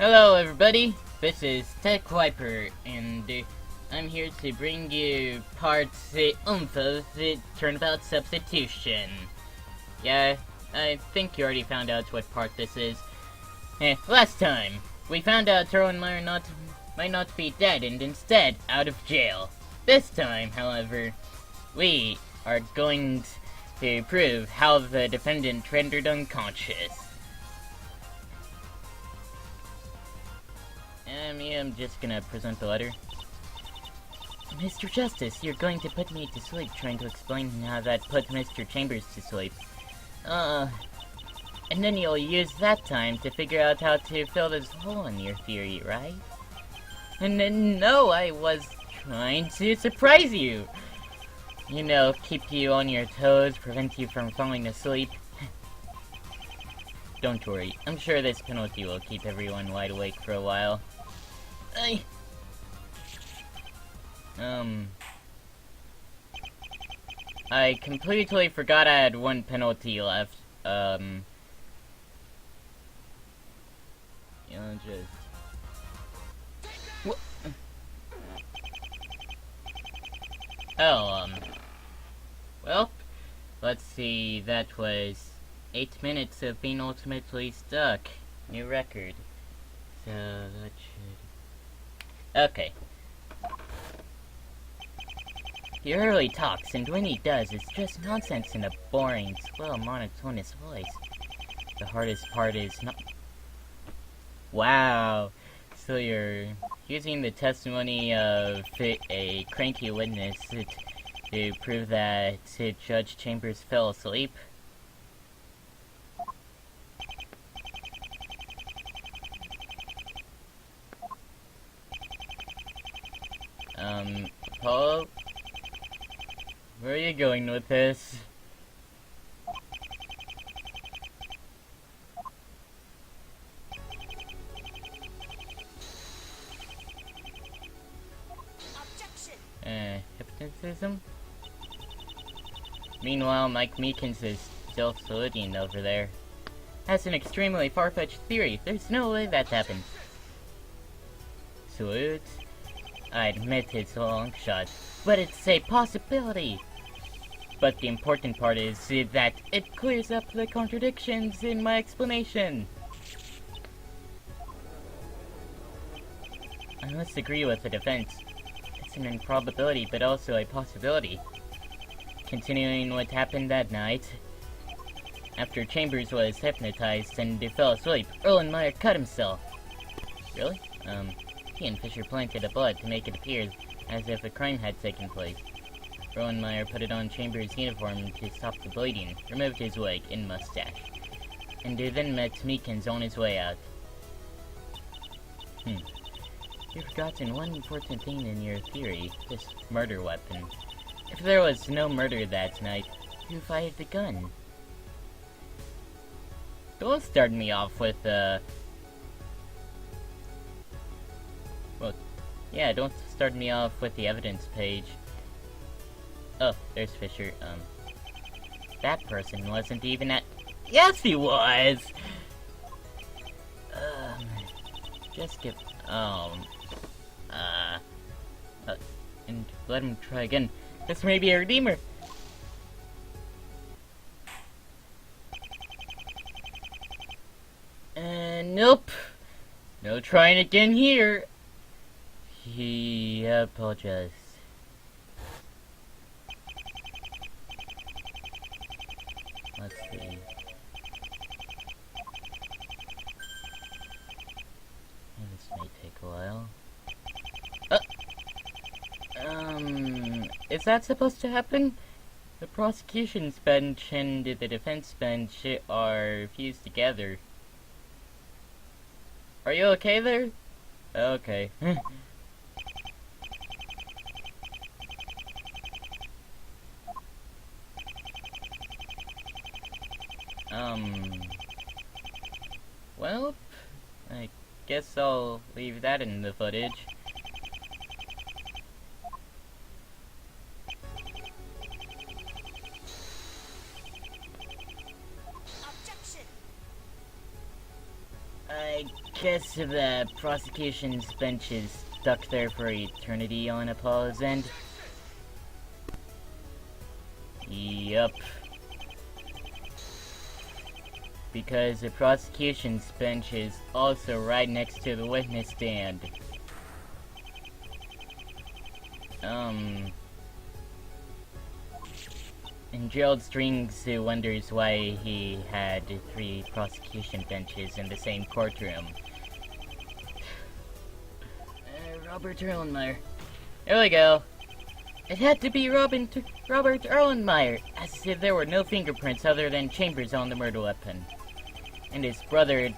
Hello everybody, this is Tech Wiper, and I'm here to bring you part of the Turnabout Substitution. Yeah, I think you already found out what part this is. Last time, we found out Meyer might not be dead and instead out of jail. This time, however, we are going to prove how the defendant rendered unconscious. I'm just gonna present the letter. Mr. Justice, you're going to put me to sleep trying to explain how that put Mr. Chambers to sleep. And then you'll use that time to figure out how to fill this hole in your theory, right? And then, no, I was trying to surprise you! You know, keep you on your toes, prevent you from falling asleep. Don't worry, I'm sure this penalty will keep everyone wide awake for a while. I completely forgot I had one penalty left. You know, well, let's see, that was 8 minutes of being ultimately stuck. New record. So, that should... Okay. He rarely talks, and when he does, it's just nonsense in a boring, slow, monotonous voice. The hardest part is not... Wow! So you're using the testimony of a cranky witness to prove that Judge Chambers fell asleep? Paul? Where are you going with this? Hypnotism? Meanwhile, Mike Meekins is still saluting over there. That's an extremely far-fetched theory. There's no way that happened. Salute? I admit it's a long shot, but it's a possibility. But the important part is that it clears up the contradictions in my explanation. I must agree with the defense. It's an improbability, but also a possibility. Continuing what happened that night, after Chambers was hypnotized and fell asleep, Meyer cut himself. Really? He and Fisher planted a blood to make it appear as if a crime had taken place. Meyer put it on Chambers' uniform to stop the bleeding, removed his wig and mustache, and then met Meekins on his way out. You've forgotten one important thing in your theory, this murder weapon. If there was no murder that night, who fired the gun? Don't start me off with, well, yeah, don't start me off with the evidence page. Oh, there's Fisher. That person wasn't even at... Yes, he was! Just give... and let him try again. This may be a redeemer. Nope. No trying again here. He apologized. Let's see. This may take a while. Is that supposed to happen? The prosecution's bench and the defense bench are fused together. Are you okay there? Okay. Well, I guess I'll leave that in the footage. I Guess the prosecution's bench is stuck there for eternity on Apollo's end. Yup. Because the prosecution's bench is also right next to the witness stand. And Gerald Strings wonders why he had 3 prosecution benches in the same courtroom. Robert Erlenmeyer. There we go. It had to be Robert Erlenmeyer, as if there were no fingerprints other than Chambers on the murder weapon. And his brother...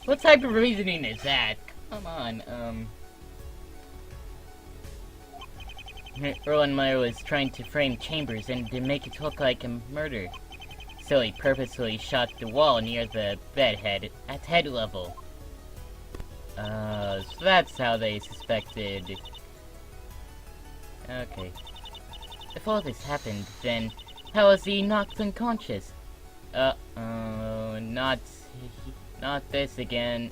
What type of reasoning is that? Come on, Erlenmeyer was trying to frame Chambers and to make it look like a murder. So he purposely shot the wall near the bed head at head level. So that's how they suspected. Okay. If all this happened, then how was he knocked unconscious? Not this again,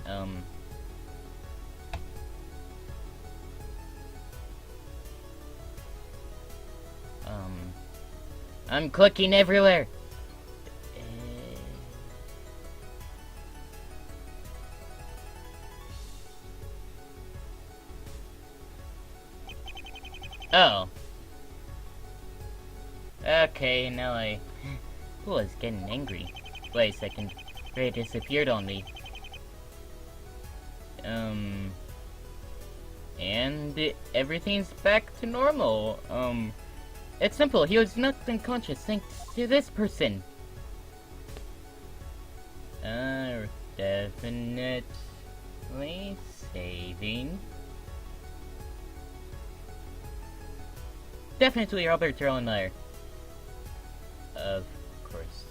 I'm clicking everywhere! Oh. Okay, now I was getting angry. Wait a second. Ray disappeared on me. And everything's back to normal. It's simple. He was knocked unconscious thanks to this person. Definitely saving. Definitely Robert Erlenmeyer. Of course.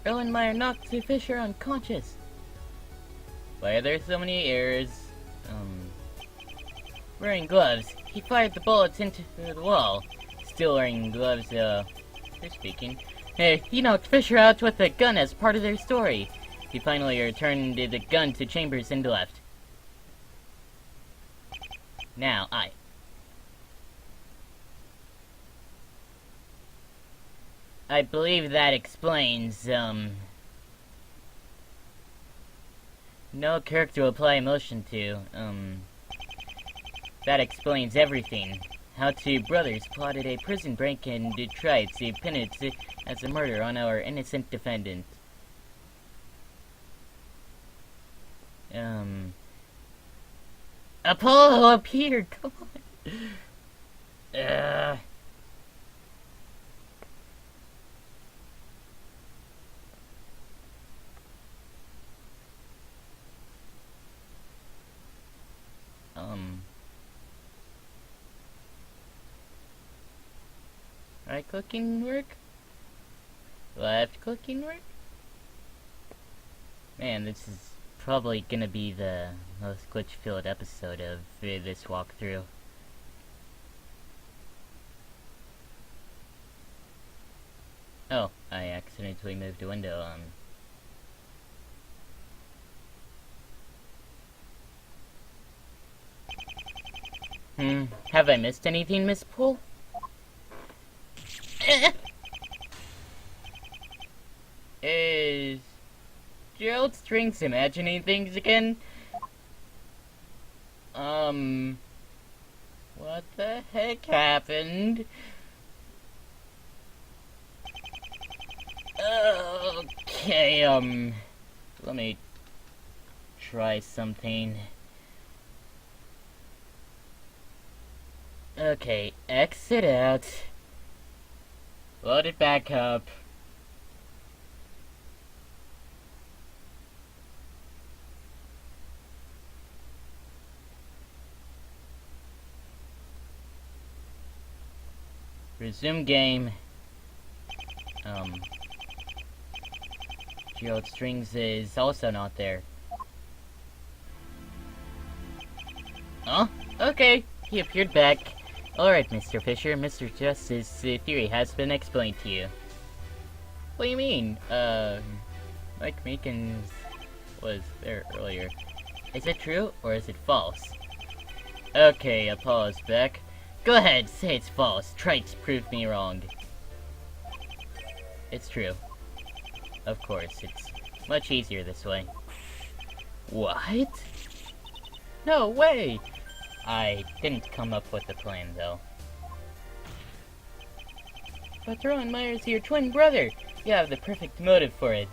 Erlenmeyer knocked Fisher unconscious. Why are there so many errors? Wearing gloves. He fired the bullets into the wall. Still wearing gloves, they're speaking. Hey, he knocked Fisher out with a gun as part of their story. He finally returned the gun to Chambers and left. Now, I believe that explains, no character to apply emotion to, that explains everything. How 2 brothers plotted a prison break in Detroit to pin it as a murder on our innocent defendant. Apollo appeared, come on. Right clicking work? Left clicking work? Man, this is probably gonna be the most glitch-filled episode of this walkthrough. Oh, I accidentally moved a window, Have I missed anything, Miss Poole? Is Gerald Strings imagining things again? What the heck happened? Okay, let me try something. Okay, exit out. Load it back up. Resume game. Gerald Strings is also not there. Huh? Okay, he appeared back. Alright, Mr. Fisher, Mr. Justice's theory has been explained to you. What do you mean? Mike Meekins was there earlier. Is it true, or is it false? Okay, Apollo's back. Go ahead, say it's false. Try to prove me wrong. It's true. Of course, it's much easier this way. What? No way! I didn't come up with the plan, though. But Ron Meyer's your twin brother! You have the perfect motive for it.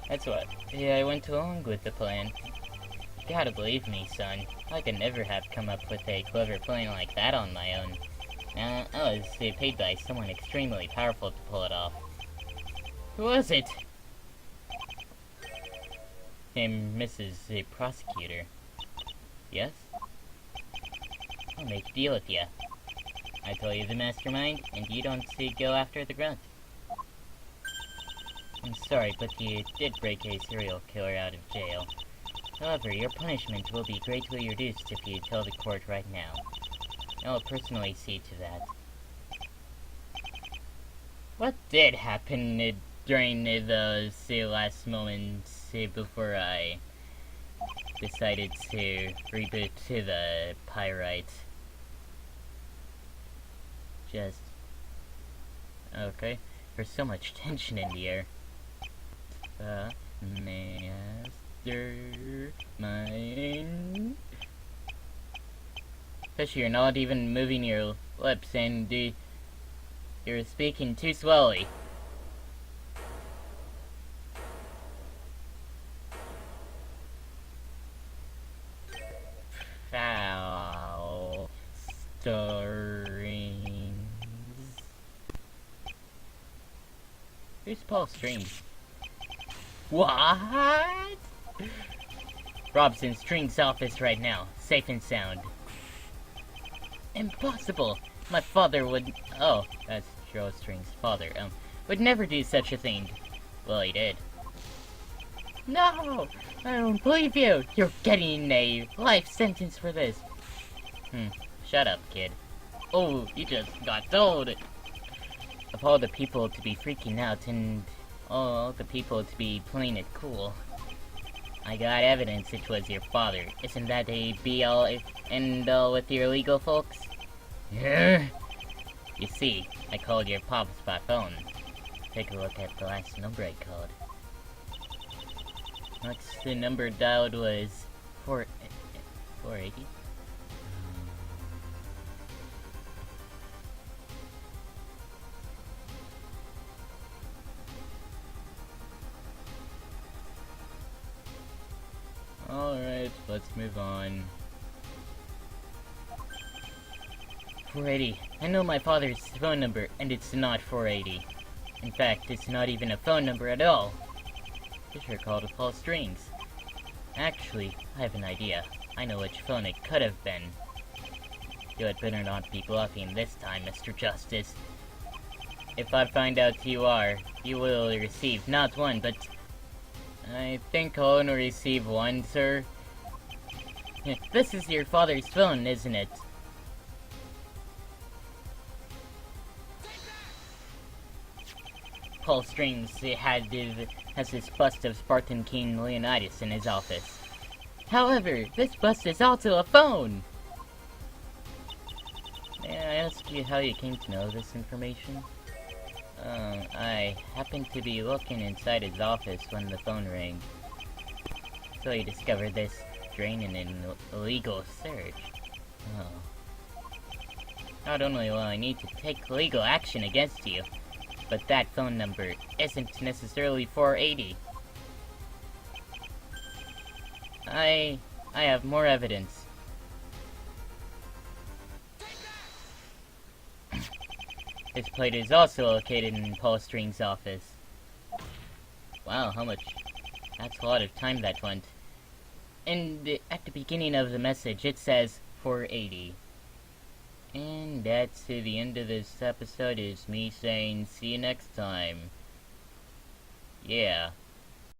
That's what. Yeah, I went along with the plan. You gotta believe me, son. I could never have come up with a clever plan like that on my own. I was paid by someone extremely powerful to pull it off. Who was it? Mrs. Prosecutor. Yes? I'll make a deal with you. I tell you the mastermind, and you don't go after the grunt. I'm sorry, but you did break a serial killer out of jail. However, your punishment will be greatly reduced if you tell the court right now. I will personally see to that. What did happen during those last moments before I decided to reboot to the Pyrite? Just... okay. There's so much tension in the air. Mastermind. Fisher, you're not even moving your lips, and you're speaking too slowly. Foul Strings. Who's Paul Strings? What? Robson, Strings' office right now. Safe and sound. Impossible! My father would... oh, that's Joe Strings' father. Would never do such a thing. Well, he did. No! I don't believe you! You're getting a life sentence for this. Shut up, kid. Oh, you just got told! Of all the people to be freaking out, and all the people to be playing it cool, I got evidence it was your father. Isn't that a be-all end-all with your legal folks? Yeah. You see, I called your pops by phone. Take a look at the last number I called. Next the number dialed was 480. Alright, let's move on. 480. I know my father's phone number, and it's not 480. In fact, it's not even a phone number at all. Fisher called with Paul Strings. Actually, I have an idea. I know which phone it could have been. You had better not be bluffing this time, Mr. Justice. If I find out who you are, you will receive not one, but... I think I'll only receive one, sir. This is your father's phone, isn't it? Paul Strings has this bust of Spartan King Leonidas in his office. However, this bust is also a phone! May I ask you how you came to know this information? I happened to be looking inside his office when the phone rang. So he discovered this during an illegal search. Oh. Not only will I need to take legal action against you, but that phone number isn't necessarily 480. I have more evidence. This plate is also located in Paul Strings' office. Wow, how much? That's a lot of time that went. And at the beginning of the message, it says 480. And that's the end of this episode, is me saying see you next time. Yeah.